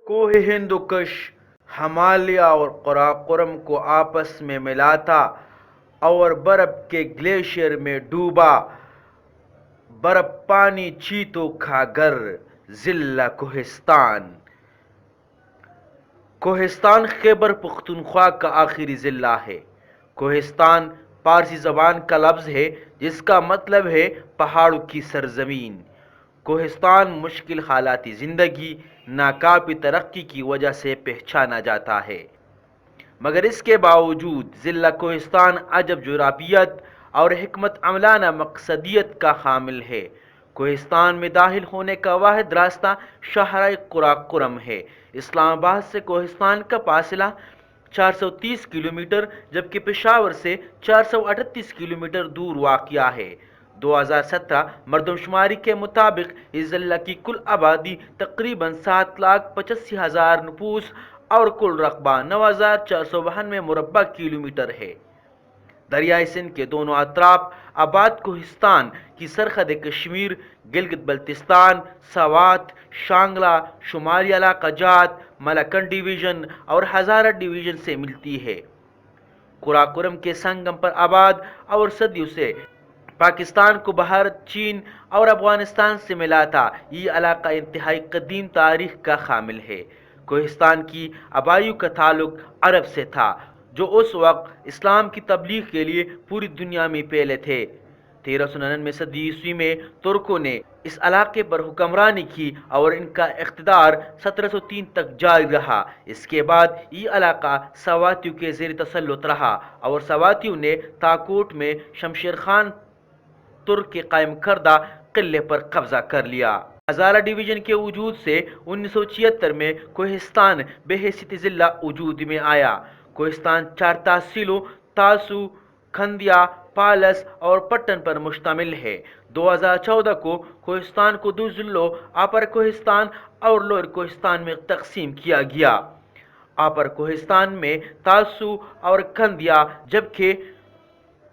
کوہ ہندوکش ہمالیہ اور قراقرم کو آپس میں ملاتا اور برف کے گلیشیئر میں ڈوبا برف پانی چیتوں کا گھر ضلع کوہستان۔ کوہستان خیبر پختونخوا کا آخری ضلع ہے۔ کوہستان پارسی زبان کا لفظ ہے جس کا مطلب ہے پہاڑوں کی سرزمین۔ کوہستان مشکل حالات زندگی، ناکافی ترقی کی وجہ سے پہچانا جاتا ہے، مگر اس کے باوجود ضلع کوہستان عجب جغرافیت اور حکمت عملانہ مقصدیت کا حامل ہے۔ کوہستان میں داخل ہونے کا واحد راستہ شاہراہ قراقرم ہے۔ اسلام آباد سے کوہستان کا فاصلہ 430 کلومیٹر جبکہ پشاور سے 438 کلومیٹر دور واقع ہے۔ 2017 مردم شماری کے مطابق اس ضلع کی کل آبادی تقریباً 7,85,000 نفوس اور کل رقبہ 9,492 مربع کلومیٹر ہے۔ دریائے سندھ کے دونوں اطراف آباد کوہستان کی سرحد کشمیر، گلگت بلتستان، سوات، شانگلہ، شمالی علاقہ جات، ملاکنڈ ڈویژن اور ہزارہ ڈویژن سے ملتی ہے۔ قراقرم کے سنگم پر آباد اور صدیوں سے پاکستان کو بھارت، چین اور افغانستان سے ملاتا یہ علاقہ انتہائی قدیم تاریخ کا حامل ہے۔ کوہستان کی آبائیوں کا تعلق عرب سے تھا جو اس وقت اسلام کی تبلیغ کے لیے پوری دنیا میں پھیلے تھے۔ 1399 صدی عیسوی میں ترکوں نے اس علاقے پر حکمرانی کی اور ان کا اقتدار 1703 تک جاری رہا۔ اس کے بعد یہ علاقہ سواتیوں کے زیر تسلط رہا اور سواتیوں نے تاکوٹ میں شمشیر خان ترک کے قائم کردہ قلعے پر قبضہ کر لیا۔ ہزارہ ڈویژن کے وجود سے 1976 میں کوہستان بحیثیت ضلع وجود میں آیا۔ کوہستان 4 تحصیلوں تاسو، کھندیا، پالس اور پٹن پر مشتمل ہے۔ 2014 کو کوہستان کو 2 ضلعوں اپر کوہستان اور لوئر کوہستان میں تقسیم کیا گیا۔ اپر کوہستان میں تاسو اور کھندیا جبکہ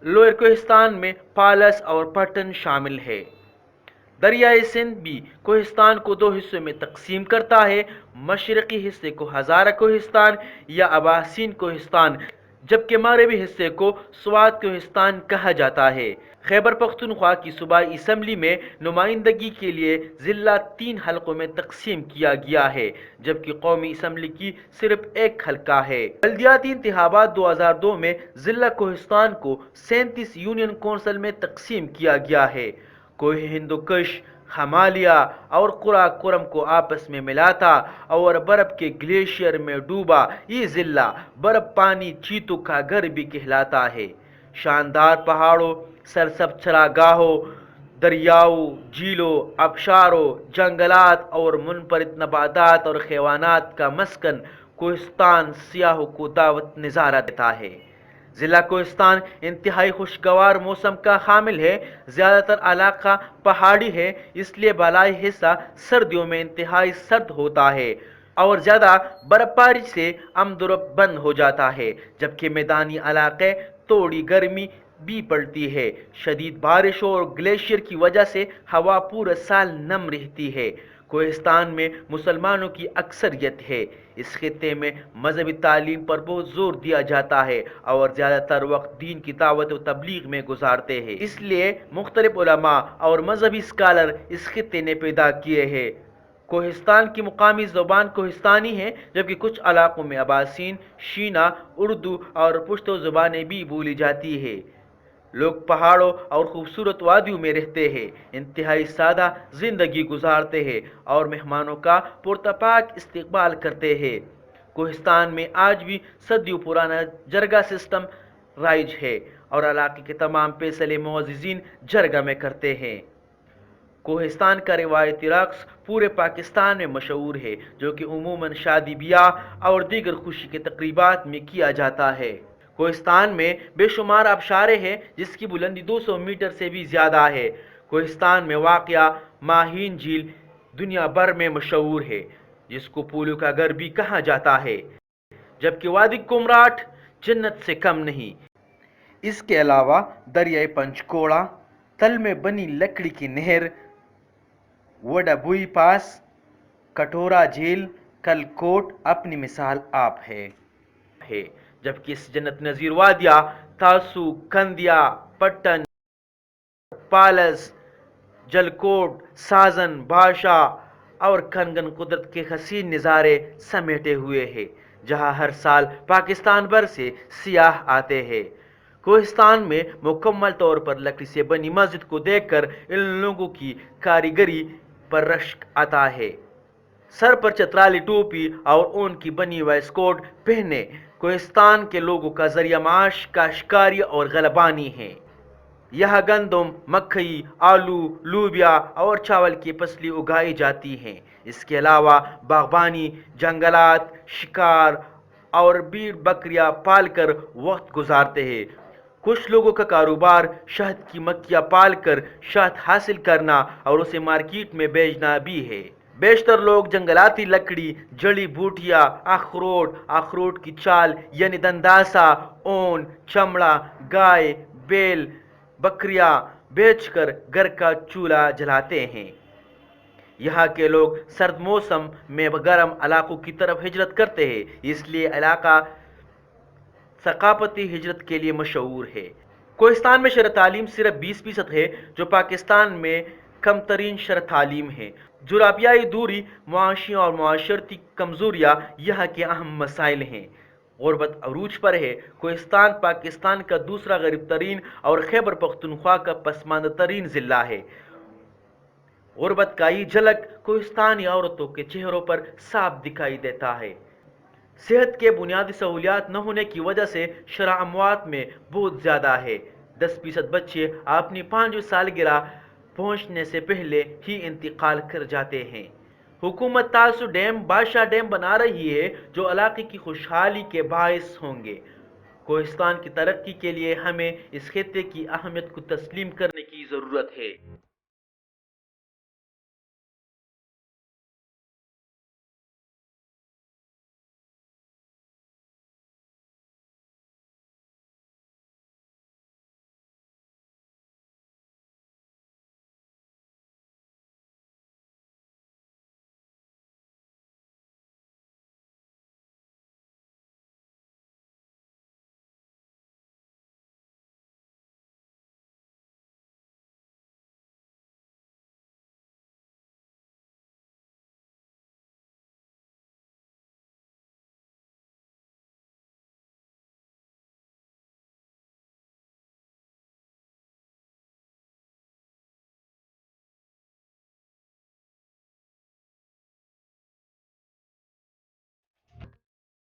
لوئر کوہستان میں پالس اور پٹن شامل ہے۔ دریائے سندھ بھی کوہستان کو 2 حصوں میں تقسیم کرتا ہے، مشرقی حصے کو ہزارہ کوہستان یا اباسین کوہستان جبکہ مغربی حصے کو سوات کوہستان کہا جاتا ہے۔ خیبر پختونخوا کی صوبائی اسمبلی میں نمائندگی کے لیے ضلع 3 حلقوں میں تقسیم کیا گیا ہے جبکہ قومی اسمبلی کی صرف 1 حلقہ ہے۔ بلدیاتی انتخابات 2002 میں ضلع کوہستان کو 37 یونین کونسل میں تقسیم کیا گیا ہے۔ کوہ ہندوکش ہمالیہ اور قراقرم کو آپس میں ملاتا اور برف کے گلیشیئر میں ڈوبا یہ ضلع برف پانی چیتوں کا گھر بھی کہلاتا ہے۔ شاندار پہاڑوں، سرسبز چراگاہوں، دریاؤں، جھیلوں، آبشاروں، جنگلات اور منفرد نباتات اور حیوانات کا مسکن کوہستان سیاحوں کو دعوت نظارہ دیتا ہے۔ ضلع کوہستان انتہائی خوشگوار موسم کا حامل ہے۔ زیادہ تر علاقہ پہاڑی ہے، اس لیے بالائی حصہ سردیوں میں انتہائی سرد ہوتا ہے اور زیادہ برف باری سے آمد و رفت بند ہو جاتا ہے جبکہ میدانی علاقے تھوڑی گرمی بھی پڑتی ہے۔ شدید بارشوں اور گلیشیئر کی وجہ سے ہوا پورا سال نم رہتی ہے۔ کوہستان میں مسلمانوں کی اکثریت ہے۔ اس خطے میں مذہبی تعلیم پر بہت زور دیا جاتا ہے اور زیادہ تر وقت دین کی دعوت و تبلیغ میں گزارتے ہیں، اس لیے مختلف علماء اور مذہبی اسکالر اس خطے نے پیدا کیے ہیں۔ کوہستان کی مقامی زبان کوہستانی ہے جبکہ کچھ علاقوں میں اباسین، شینا، اردو اور پشتو زبانیں بھی بولی جاتی ہیں۔ لوگ پہاڑوں اور خوبصورت وادیوں میں رہتے ہیں، انتہائی سادہ زندگی گزارتے ہیں اور مہمانوں کا پرتپاک استقبال کرتے ہیں۔ کوہستان میں آج بھی صدیوں پرانا جرگہ سسٹم رائج ہے اور علاقے کے تمام فیصلے معززین جرگہ میں کرتے ہیں۔ کوہستان کا روایتی رقص پورے پاکستان میں مشہور ہے جو کہ عموماً شادی بیاہ اور دیگر خوشی کے تقریبات میں کیا جاتا ہے۔ کوہستان میں بے شمار آبشاریں ہیں جس کی بلندی 200 میٹر سے بھی زیادہ ہے۔ کوہستان میں واقع ماہین جھیل دنیا بھر میں مشہور ہے جس کو پھولوں کا گھر بھی کہا جاتا ہے جبکہ وادی کمراٹ جنت سے کم نہیں۔ اس کے علاوہ دریائے پنچکوڑا، تل میں بنی لکڑی کی نہر، وڈا بوئی پاس، کٹورا جھیل، کل کوٹ اپنی مثال آپ ہے جبکہ اس جنت نظیر وادیہ تاسو، کندیا، پٹن، پالس، جلکوٹ، سازن، بھاشا اور کنگن قدرت کے حسین نظارے سمیٹے ہوئے ہیں، جہاں ہر سال پاکستان بھر سے سیاح آتے ہیں۔ کوہستان میں مکمل طور پر لکڑی سے بنی مسجد کو دیکھ کر ان لوگوں کی کاریگری پر رشک آتا ہے۔ سر پر چترالی ٹوپی اور اون کی بنی وائس کوٹ پہنے کوہستان کے لوگوں کا ذریعہ معاش کاشتکاری اور غلبانی ہے۔ یہاں گندم، مکئی، آلو، لوبیا اور چاول کی فصلیں اگائی جاتی ہیں۔ اس کے علاوہ باغبانی، جنگلات، شکار اور بھیڑ بکریاں پال کر وقت گزارتے ہیں۔ کچھ لوگوں کا کاروبار شہد کی مکھیاں پال کر شہد حاصل کرنا اور اسے مارکیٹ میں بیچنا بھی ہے۔ بیشتر لوگ جنگلاتی لکڑی، جڑی بوٹیاں، اخروٹ کی چھال یعنی دنداسا، اون، چمڑا، گائے، بیل، بکریاں بیچ کر گھر کا چولہا جلاتے ہیں۔ یہاں کے لوگ سرد موسم میں گرم علاقوں کی طرف ہجرت کرتے ہیں، اس لیے علاقہ ثقافتی ہجرت کے لیے مشہور ہے۔ کوہستان میں شرح تعلیم صرف 20% ہے، جو پاکستان میں کم ترین شرح تعلیم ہے۔ جغرافیائی دوری، معاشی اور معاشرتی کمزوریاں یہاں کے اہم مسائل ہیں۔ غربت عروج پر ہے۔ کوہستان پاکستان کا دوسرا غریب ترین اور خیبر پختونخوا کا پسماندہ ترین ضلع ہے۔ غربت کا یہ جھلک کوہستانی عورتوں کے چہروں پر صاف دکھائی دیتا ہے۔ صحت کے بنیادی سہولیات نہ ہونے کی وجہ سے شرح اموات میں بہت زیادہ ہے۔ 10% بچے اپنی 5ویں سالگرہ پہنچنے سے پہلے ہی انتقال کر جاتے ہیں۔ حکومت تاسو ڈیم، بھاشا ڈیم بنا رہی ہے، جو علاقے کی خوشحالی کے باعث ہوں گے۔ کوہستان کی ترقی کے لیے ہمیں اس خطے کی اہمیت کو تسلیم کرنے کی ضرورت ہے۔